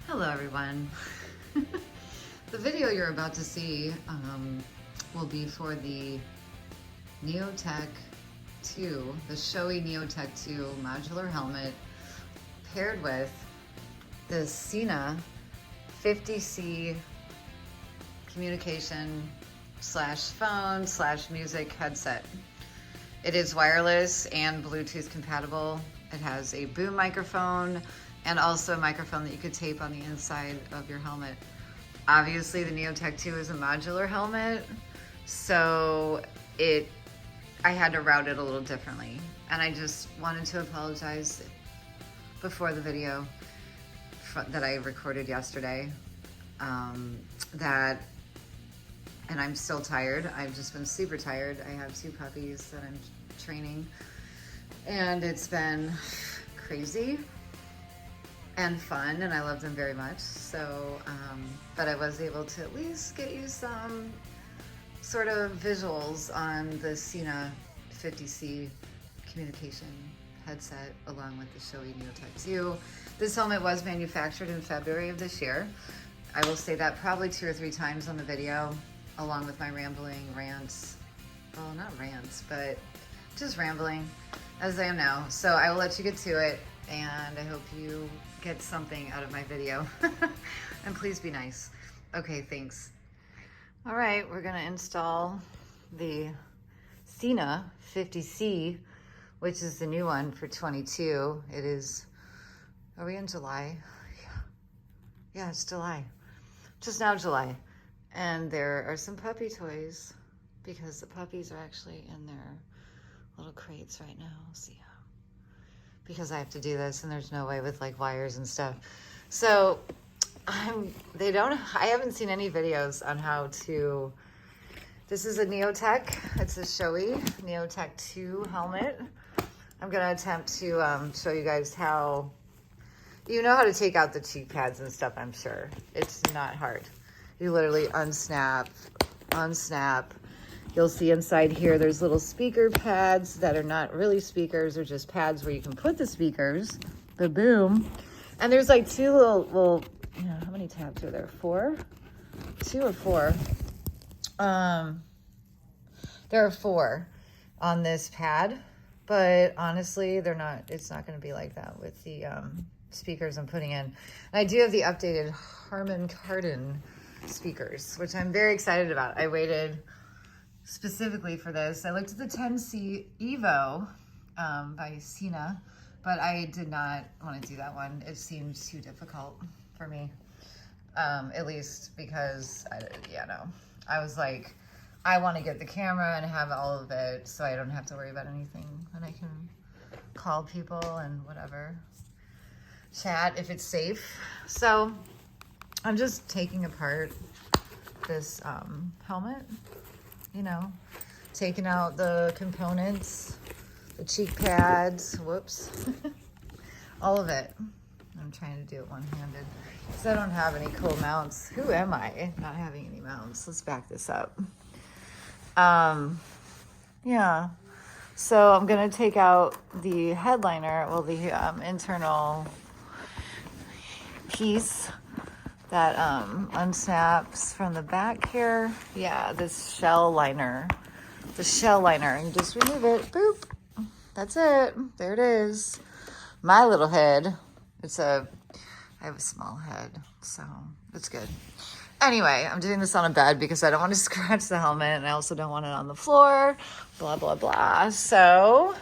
Hello everyone. The video you're about to see will be for the Neotec II, the Shoei Neotec II modular helmet paired with the Sena 50C communication / phone / music headset. It is wireless and Bluetooth compatible. It has a boom microphone and also a microphone that you could tape on the inside of your helmet. Obviously, the Neotec II is a modular helmet, so I had to route it a little differently. And I just wanted to apologize before the video that I recorded yesterday. And I'm still tired. I've just been super tired. I have 2 puppies that I'm training, and it's been crazy and fun, and I love them very much. So, but I was able to at least get you some sort of visuals on the Sena 50C communication headset along with the Shoei Neotec II. This helmet was manufactured in February of this year. I will say that probably 2 or 3 times on the video, along with my rambling rants. Well, not rants, but just rambling as I am now. So I will let you get to it, and I hope you get something out of my video. And please be nice. Okay, thanks. All right, we're gonna install the Sena 50C, which is the new one for 22. It is, are we in July? Yeah, it's July. Just now July. And there are some puppy toys because the puppies are actually in their little crates right now. See, because I have to do this and there's no way with like wires and stuff. So I haven't seen any videos on how to, this is a Neotec, it's a Shoei Neotec II helmet. I'm gonna attempt to show you guys how, you know how to take out the cheek pads and stuff, I'm sure. It's not hard. You literally unsnap. You'll see inside here, there's little speaker pads that are not really speakers, they're just pads where you can put the speakers, the boom. And there's like 2 little, you know, how many tabs are there? 4? 2 or 4? There are 4 on this pad, but honestly, it's not gonna be like that with the speakers I'm putting in. And I do have the updated Harman Kardon speakers, which I'm very excited about. I waited specifically for this. I looked at the 10C Evo by Sena, but I did not want to do that one. It seemed too difficult for me, at least because, I was like, I want to get the camera and have all of it so I don't have to worry about anything, and I can call people and whatever, chat if it's safe. So I'm just taking apart this helmet, you know, taking out the components, the cheek pads, whoops, all of it. I'm trying to do it one-handed because I don't have any cool mounts. Who am I not having any mounts? Let's back this up. Yeah, so I'm gonna take out the headliner, well, the internal piece that unsnaps from the back here. Yeah, this shell liner, the shell liner, and just remove it. Boop. That's it. There it is. My little head. I have a small head, so it's good. Anyway, I'm doing this on a bed because I don't want to scratch the helmet, and I also don't want it on the floor. Blah blah blah. So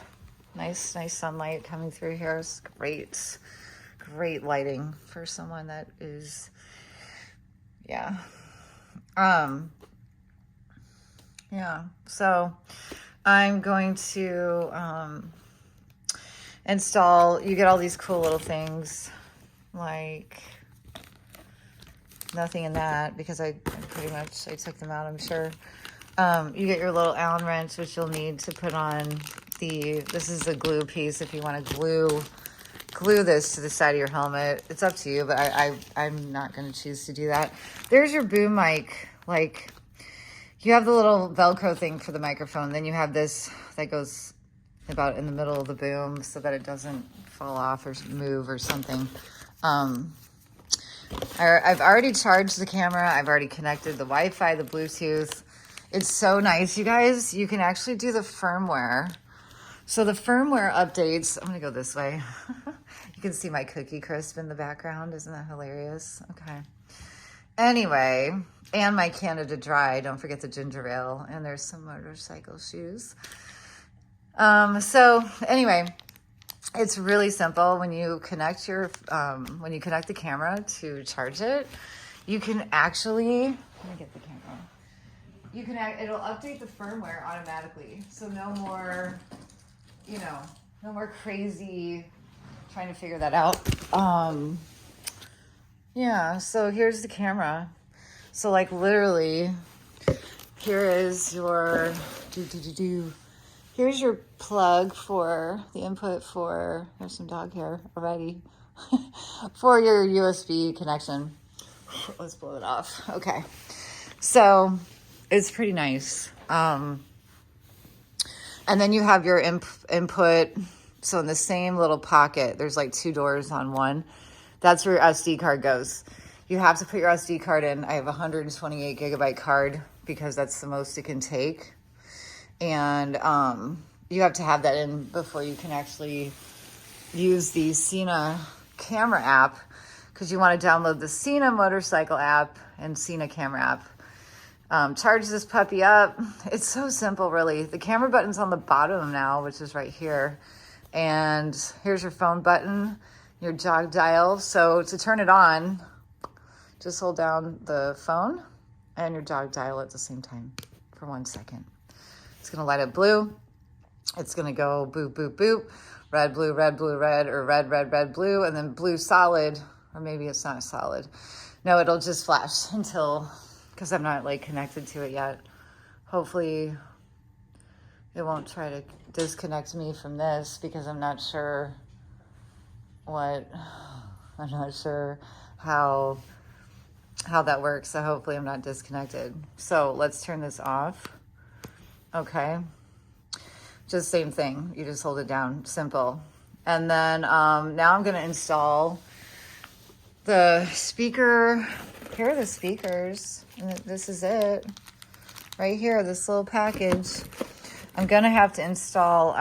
nice sunlight coming through here. It's great lighting for someone that is, yeah. So I'm going to install, you get all these cool little things, like nothing in that because I took them out, I'm sure. You get your little Allen wrench, which you'll need to put on this is the glue piece if you want to glue this to the side of your helmet. It's up to you, but I'm not going to choose to do that. There's your boom mic. Like, you have the little Velcro thing for the microphone. Then you have this that goes about in the middle of the boom so that it doesn't fall off or move or something. I've already charged the camera. I've already connected the Wi-Fi, the Bluetooth. It's so nice, you guys. You can actually do the firmware. So the firmware updates, I'm gonna go this way. You can see my Cookie Crisp in the background. Isn't that hilarious? Okay. Anyway, and my Canada Dry. Don't forget the ginger ale. And there's some motorcycle shoes. So anyway, it's really simple. When you connect the camera to charge it, you can actually, let me get the camera. It'll update the firmware automatically. So no more, no more crazy trying to figure that out. Yeah, so here's the camera. So like literally, here is your, here's your plug for the input for, there's some dog hair already, for your USB connection. Let's blow it off. Okay. So it's pretty nice. And then you have your input. So in the same little pocket, there's like 2 doors on one. That's where your SD card goes. You have to put your SD card in. I have a 128 gigabyte card because that's the most it can take. And you have to have that in before you can actually use the Sena camera app, because you want to download the Sena motorcycle app and Sena camera app. Charge this puppy up. It's so simple, really. The camera button's on the bottom now, which is right here. And here's your phone button, your jog dial. So to turn it on, just hold down the phone and your jog dial at the same time for 1 second. It's gonna light up blue. It's gonna go boop, boop, boop. Red, blue, red, blue, red, or red, red, red, blue, and then blue solid, or maybe it's not solid. No, it'll just flash until, because I'm not like connected to it yet. Hopefully it won't try to disconnect me from this, because I'm not sure how that works. So hopefully I'm not disconnected. So let's turn this off. Okay. Just same thing. You just hold it down. Simple. And then now I'm going to install the speaker. Here are the speakers. And this is it. Right here, this little package. I'm going to have to install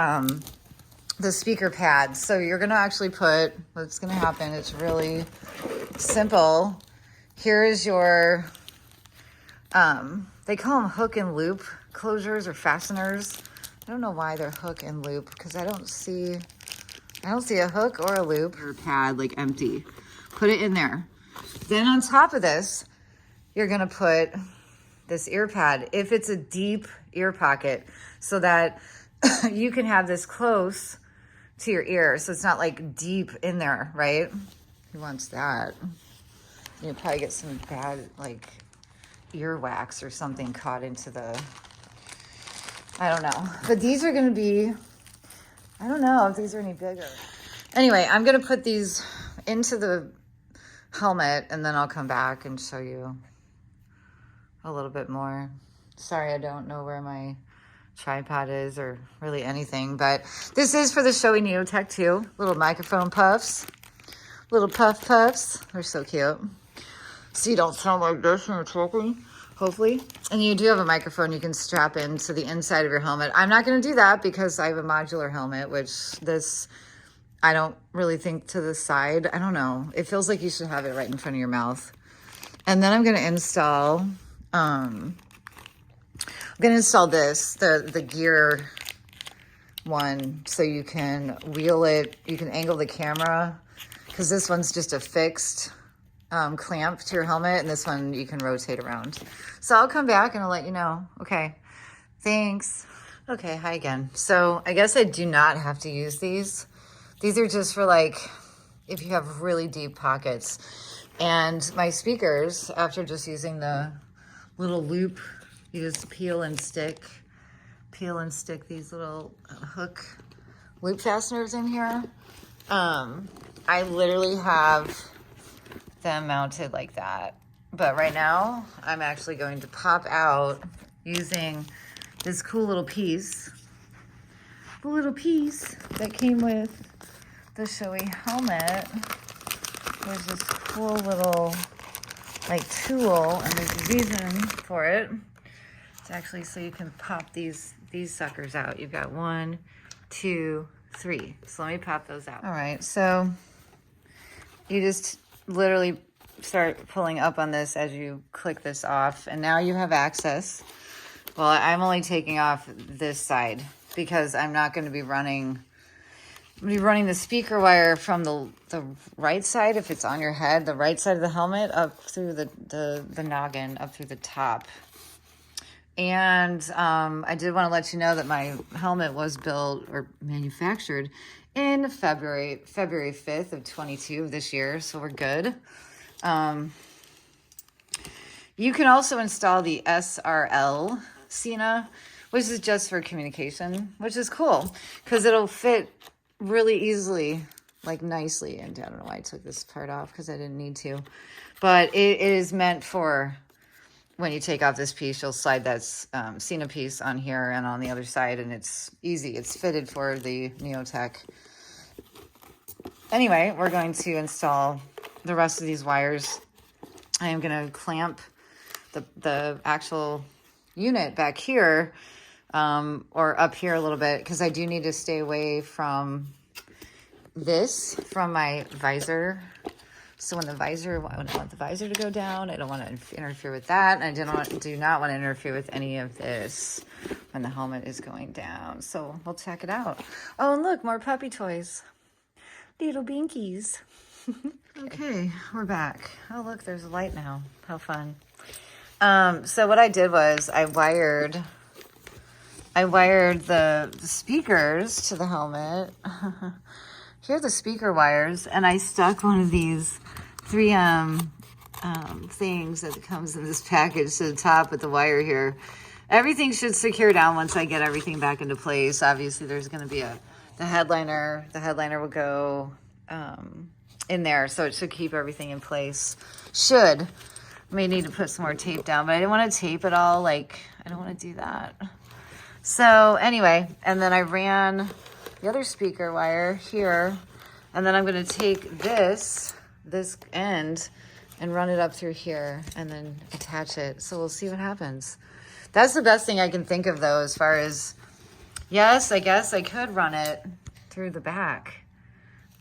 the speaker pads. So you're going to actually put, what's going to happen, it's really simple. Here is your, they call them hook and loop closures or fasteners. I don't know why they're hook and loop, because I don't see a hook or a loop or a pad, like empty. Put it in there. Then on top of this, you're gonna put this ear pad, if it's a deep ear pocket, so that you can have this close to your ear. So it's not like deep in there, right? Who wants that? You'll probably get some bad like earwax or something caught into the, I don't know. But these are going to be, I don't know if these are any bigger. Anyway, I'm going to put these into the helmet and then I'll come back and show you a little bit more. Sorry, I don't know where my tripod is or really anything, but this is for the Shoei Neotec II. Little microphone puffs, little puffs. They're so cute. So you don't sound like this when you're talking, hopefully. And you do have a microphone you can strap into the inside of your helmet. I'm not going to do that because I have a modular helmet, which this, I don't really think to the side. I don't know. It feels like you should have it right in front of your mouth. And then I'm going to install, this, the gear one, so you can wheel it, you can angle the camera, because this one's just a fixed clamp to your helmet, and this one you can rotate around. So I'll come back and I'll let you know. Okay, thanks. Okay, hi again. So I guess I do not have to use these. These are just for like, if you have really deep pockets. And my speakers, after just using the little loop, you just peel and stick these little hook loop fasteners in here. I literally have them mounted like that. But right now, I'm actually going to pop out using this cool little piece. The little piece that came with the Shoei helmet was this cool little like tool, and there's a reason for it. It's actually so you can pop these suckers out. You've got 1, 2, 3. So let me pop those out. All right, so you just literally start pulling up on this as you click this off, and now you have access. Well, I'm only taking off this side because I'm not going to be running. I'm going to be running the speaker wire from the right side, if it's on your head, the right side of the helmet, up through the noggin, up through the top. And I did want to let you know that my helmet was built or manufactured in February 5th of 22 of this year, so we're good. You can also install the SRL Sena, which is just for communication, which is cool because it'll fit really easily, like nicely. And I don't know why I took this part off because I didn't need to, but it is meant for when you take off this piece, you'll slide that Sena piece on here and on the other side, and it's easy. It's fitted for the Neotec. Anyway, we're going to install the rest of these wires. I am going to clamp the actual unit back here, or up here a little bit, because I do need to stay away from this, from my visor. So when I want the visor to go down, I don't want to interfere with that. And I do not want to interfere with any of this when the helmet is going down. So we'll check it out. Oh, and look, more puppy toys. Little binkies. Okay, we're back. Oh, look, there's a light now. How fun. So what I did was I wired the speakers to the helmet. Here are the speaker wires, and I stuck one of these 3M things that comes in this package to the top with the wire here. Everything should secure down once I get everything back into place. Obviously, there's going to be the headliner. The headliner will go in there, so it should keep everything in place. May need to put some more tape down, but I didn't want to tape it all. Like, I don't want to do that. So anyway, and then I ran the other speaker wire here, and then I'm going to take this end and run it up through here and then attach it. So we'll see what happens. That's the best thing I can think of, though, as far as, yes, I guess I could run it through the back,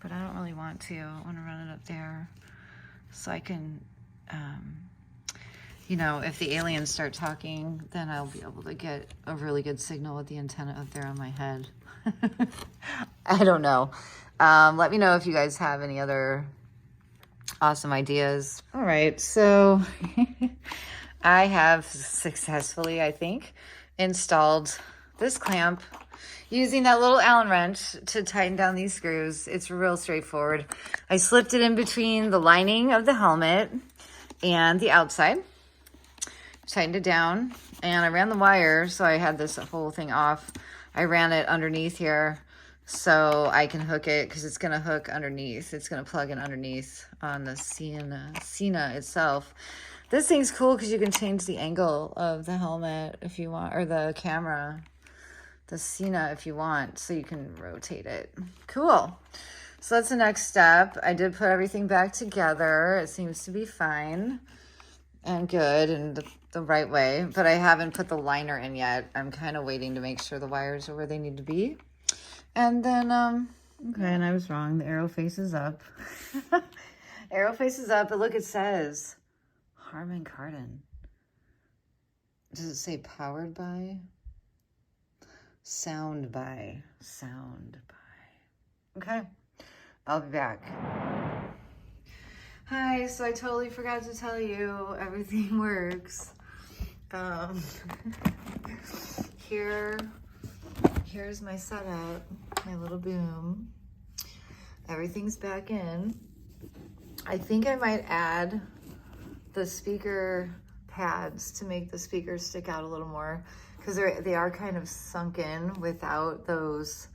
but I don't really want to. I want to run it up there so I can, you know, if the aliens start talking, then I'll be able to get a really good signal with the antenna up there on my head. I don't know. Let me know if you guys have any other awesome ideas. All right, so I have successfully, I think, installed this clamp using that little Allen wrench to tighten down these screws. It's real straightforward. I slipped it in between the lining of the helmet and the outside, tightened it down, and I ran the wire, so I had this whole thing off. I ran it underneath here so I can hook it, because it's going to hook underneath. It's going to plug in underneath on the Sena itself. This thing's cool because you can change the angle of the helmet if you want, or the camera, the Sena if you want, so you can rotate it. Cool. So that's the next step. I did put everything back together. It seems to be fine and good and the right way, but I haven't put the liner in yet. I'm kind of waiting to make sure the wires are where they need to be. And then, okay, and I was wrong. The arrow faces up. Arrow faces up, but look, it says Harman Kardon. Does it say powered by? Sound by. Okay, I'll be back. Hi, so I totally forgot to tell you everything works. Here's my setup, my little boom. Everything's back in. I think I might add the speaker pads to make the speakers stick out a little more, because they are kind of sunk in without those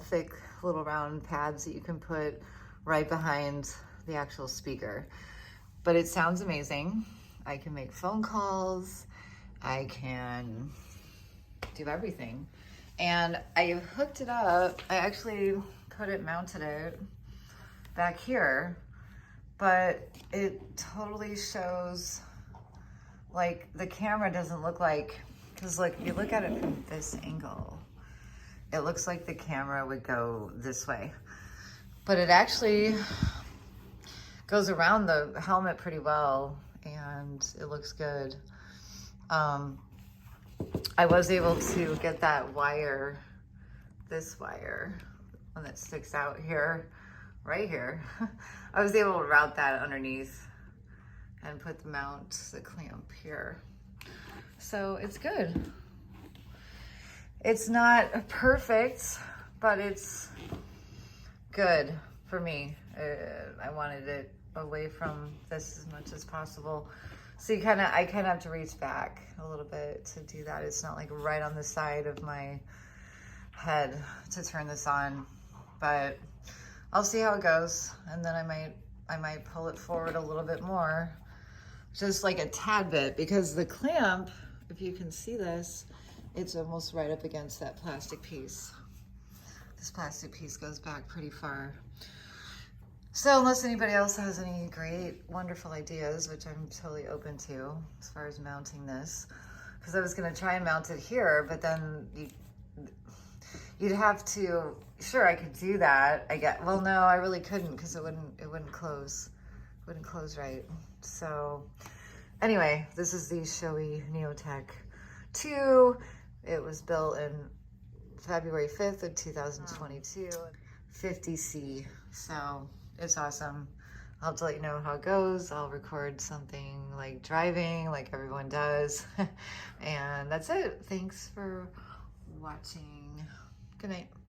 thick little round pads that you can put right behind the actual speaker. But it sounds amazing. I can make phone calls. I can do everything. And I hooked it up. I actually mounted it back here. but it totally shows, like, the camera doesn't look like, because like if you look at it from this angle, it looks like the camera would go this way, but it actually goes around the helmet pretty well, and it looks good. I was able to get that wire, this wire, one that sticks out here, right here. I was able to route that underneath and put the clamp here. So it's good. It's not perfect, but it's good for me. I wanted it away from this as much as possible. So I kind of have to reach back a little bit to do that. It's not like right on the side of my head to turn this on, but I'll see how it goes. And then I might pull it forward a little bit more, just like a tad bit, because the clamp, if you can see this, it's almost right up against that plastic piece. This plastic piece goes back pretty far. So unless anybody else has any great, wonderful ideas, which I'm totally open to as far as mounting this, because I was going to try and mount it here, but then you'd have to, sure, I could do that. Well, no, I really couldn't, because it wouldn't close. It wouldn't close right. So anyway, this is the Shoei Neotec II. It was built in February 5th of 2022, 50C. So it's awesome. I'll have to let you know how it goes. I'll record something like driving, like everyone does. And that's it. Thanks for watching. Good night.